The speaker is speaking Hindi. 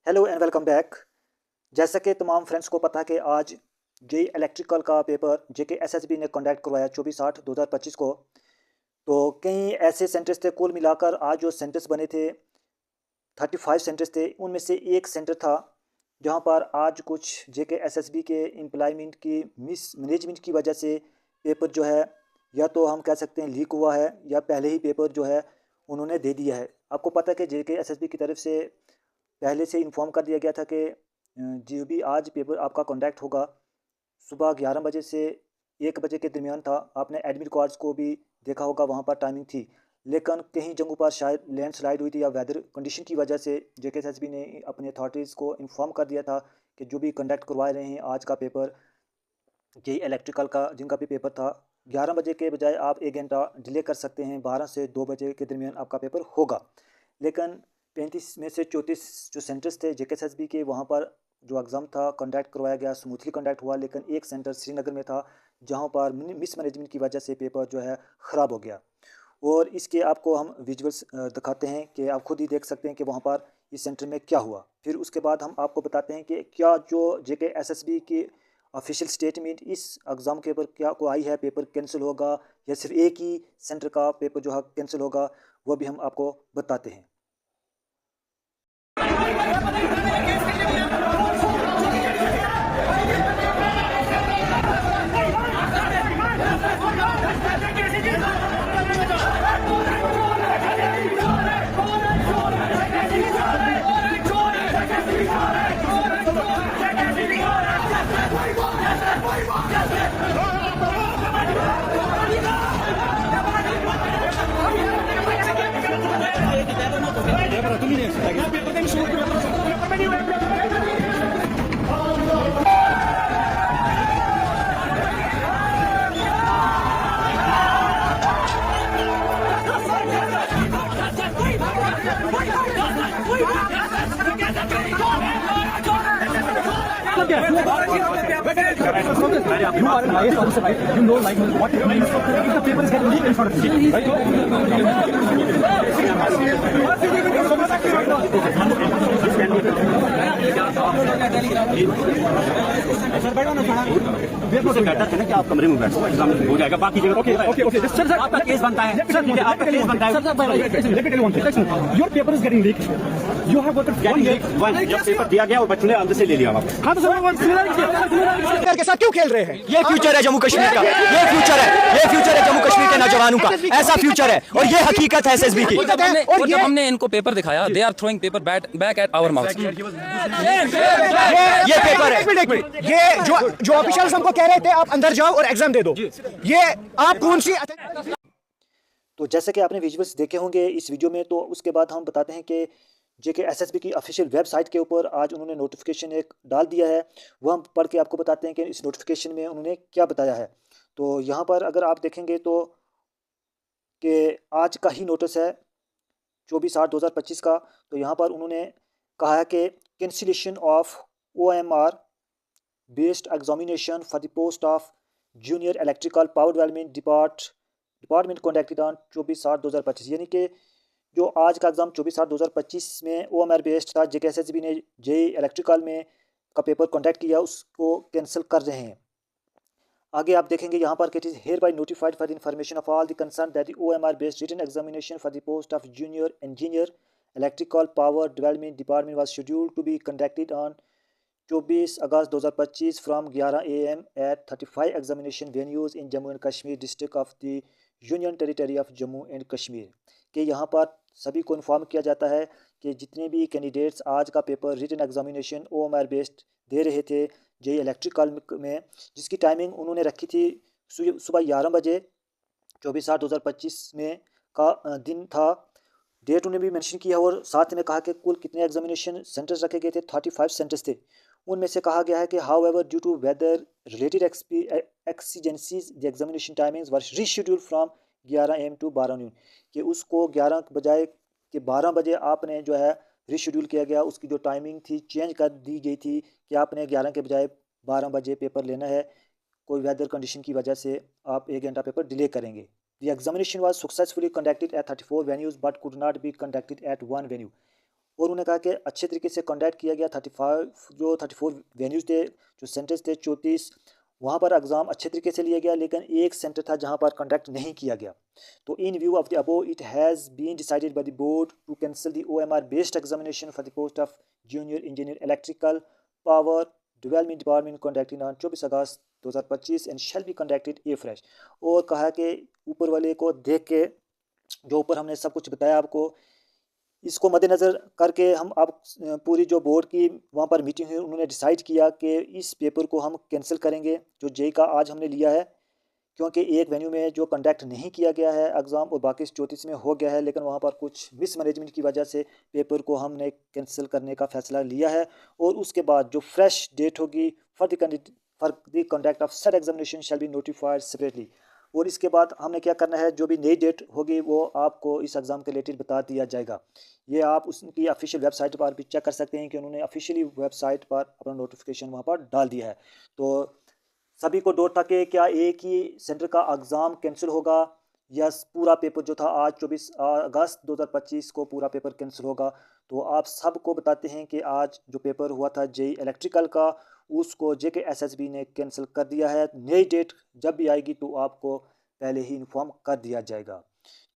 Hello and welcome back. जैसा कि तमाम फ्रेंड्स को पता है कि आज जेई इलेक्ट्रिकल का पेपर जेके एसएसबी ने कंडक्ट करवाया 24/8/2025 को। तो कई ऐसे सेंटर्स थे, कुल मिलाकर आज जो सेंटर्स बने थे 35 सेंटर्स थे, उनमें से एक सेंटर था जहां पर आज कुछ जेके एसएसबी के एम्प्लॉयमेंट की मिस मैनेजमेंट की वजह से पेपर जो है या तो हम कह सकते हैं लीक हुआ है या पहले ही पेपर जो है उन्होंने दे दिया है। आपको पता है कि जेके एसएसबी की तरफ से पहले से इन्फॉर्म कर दिया गया था कि जो भी आज पेपर आपका कंडक्ट होगा सुबह 11 बजे से 1 बजे के दरमियान था। आपने एडमिट कार्ड्स को भी देखा होगा, वहाँ पर टाइमिंग थी। लेकिन कहीं जगहों पर शायद लैंडस्लाइड हुई थी या वेदर कंडीशन की वजह से जेकेएसएसबी ने अपनी अथॉरिटीज़ को इन्फॉर्म कर दिया था कि जो भी कंडक्ट करवा रहे हैं आज का पेपर जेई इलेक्ट्रिकल का जिनका भी पेपर था 11 बजे के बजाय आप 1 घंटा डिले कर सकते हैं, 12 से 2 बजे के दरमियान आपका पेपर होगा। लेकिन 35 में से 34 जो सेंटर्स थे जेकेएसएसबी के, वहाँ पर जो एग्ज़ाम था कंडक्ट करवाया गया, स्मूथली कंडक्ट हुआ। लेकिन एक सेंटर श्रीनगर में था जहाँ पर मिसमैनेजमेंट की वजह से पेपर जो है ख़राब हो गया। और इसके आपको हम विजुअल्स दिखाते हैं कि आप खुद ही देख सकते हैं कि वहाँ पर इस सेंटर में क्या हुआ। फिर उसके बाद हम आपको बताते हैं कि क्या जो जेके एसएसबी की ऑफिशियल स्टेटमेंट इस एग्ज़ाम के ऊपर क्या को आई है, पेपर कैंसिल होगा या सिर्फ एक ही सेंटर का पेपर जो है कैंसिल होगा, वो भी हम आपको बताते हैं। You are an IAS officer, right? You know, like, what it means if the paper is getting leaked in front of you, right? Sir बैठो ना थोड़ा। उससे बेहतर है ना कि आप कमरे में बैठो, एग्जाम हो जाएगा। बाकी जगह ओके ओके ओके सर आपका केस बनता है, सर मुझे आपका केस बनता है। Let me tell you one thing. Your paper is getting leaked. You have worked for 1 year. जब पेपर दिया गया और बच्चों ने अंदर से ले लिया वापस। हाँ तो सर सरकार के साथ क्यों खेल रहे हैं? ये फ्यूचर है जम्मू कश्मीर का, ये फ्यूचर है जम्मू कश्मीर के नौजवानों का, ऐसा फ्यूचर है और ये हकीकत है एसएसबी की। और जब हमने इनको पेपर दिखाया, they are throwing paper back at our mouth. ये पेपर है, एक मिनट, ये जो ऑफिशियल्स हमको कह रहे थे आप अंदर जाओ और एग्जाम दे दो, ये आप कौन सी? तो जैसे कि आपने विजुअल्स देखे होंगे इस वीडियो में, तो उसके बाद हम बताते हैं कि जेके एसएसबी की ऑफिशियल वेबसाइट के ऊपर आज उन्होंने नोटिफिकेशन एक डाल दिया है। वो हम पढ़ के आपको बताते हैं कि इस नोटिफिकेशन में उन्होंने क्या बताया है। तो यहाँ पर अगर आप देखेंगे तो कि आज का ही नोटिस है 24/8/2025 का। तो यहाँ पर उन्होंने कहा है कि cancellation of OMR based examination for the post of junior electrical power development department कॉन्डक्टेड on 24/8/2025, यानी कि जो आज का एग्ज़ाम 24/8/2025 में OMR बेस्ड था, जेकेएसएसबी ने जेई इलेक्ट्रिकल में का पेपर कंडक्ट किया, उसको कैंसिल कर रहे हैं। आगे आप देखेंगे यहाँ पर it is hereby notified for the information of all the concern that the OMR based written examination for the post of junior engineer electrical power development department was scheduled to be conducted on 24 August 2025 from 11 AM at 35 examination venues in Jammu and Kashmir district of the union territory of Jammu and Kashmir. कि यहाँ पर सभी को इन्फॉर्म किया जाता है कि जितने भी कैंडिडेट्स आज का paper written examination OMR based दे रहे थे जेई इलेक्ट्रिकल में, जिसकी टाइमिंग उन्होंने रखी थी सुबह 11 बजे 24/8/2025 में का दिन था, डेट उन्हें भी मेंशन किया और साथ में कहा कि कुल कितने एग्जामिनेशन सेंटर्स रखे गए थे, 35 सेंटर्स थे। उनमें से कहा गया है कि however due to weather related exigencies the examination timings were rescheduled from 11 AM to 12 noon, कि उसको 11 के बजाय कि 12 बजे आपने जो है रीशेड्यूल किया गया, उसकी जो टाइमिंग थी चेंज कर दी गई थी कि आपने 11 के बजाय 12 बजे पेपर लेना है। कोई वेदर कंडीशन की वजह से आप 1 घंटा पेपर डिले करेंगे। The examination was successfully conducted at 34 venues but could not be conducted at 1 venue, और उन्होंने कहा कि अच्छे तरीके से कंडक्ट किया गया। 34 वेन्यूज़ थे, जो सेंटर्स थे 34, वहाँ पर एग्ज़ाम अच्छे तरीके से लिया गया, लेकिन एक सेंटर था जहाँ पर कंडक्ट नहीं किया गया। तो in view of the above it has been decided by the board to cancel the OMR based examination for the post of junior engineer electrical power development department conducting on 24 August 2025 and shall be conducted afresh. और कहा कि ऊपर वाले को देख के, जो ऊपर हमने सब कुछ बताया आपको, इसको मद्देनज़र करके हम अब पूरी जो बोर्ड की वहाँ पर मीटिंग हुई, उन्होंने डिसाइड किया कि इस पेपर को हम कैंसिल करेंगे जो जेई का आज हमने लिया है, क्योंकि एक वेन्यू में जो कंडक्ट नहीं किया गया है एग्ज़ाम और बाकी 34 में हो गया है, लेकिन वहाँ पर कुछ मिसमैनेजमेंट की वजह से पेपर को हमने कैंसिल करने का फ़ैसला लिया है। और उसके बाद जो फ्रेश डेट होगी for the conduct of set examination shall be notified separately. और इसके बाद हमने क्या करना है, जो भी नई डेट होगी वो आपको इस एग्ज़ाम के रिलेटेड बता दिया जाएगा। ये आप उसकी ऑफिशियल वेबसाइट पर भी चेक कर सकते हैं कि उन्होंने ऑफिशियली वेबसाइट पर अपना नोटिफिकेशन वहाँ पर डाल दिया है। तो सभी को डाउट था कि क्या एक ही सेंटर का एग्ज़ाम कैंसिल होगा या पूरा पेपर जो था आज 24 अगस्त 2025 को पूरा पेपर कैंसिल होगा। तो आप सबको बताते हैं कि आज जो पेपर हुआ था जेई इलेक्ट्रिकल का, उसको JKSSB ने कैंसिल कर दिया है। नई डेट जब भी आएगी तो आपको पहले ही इन्फॉर्म कर दिया जाएगा।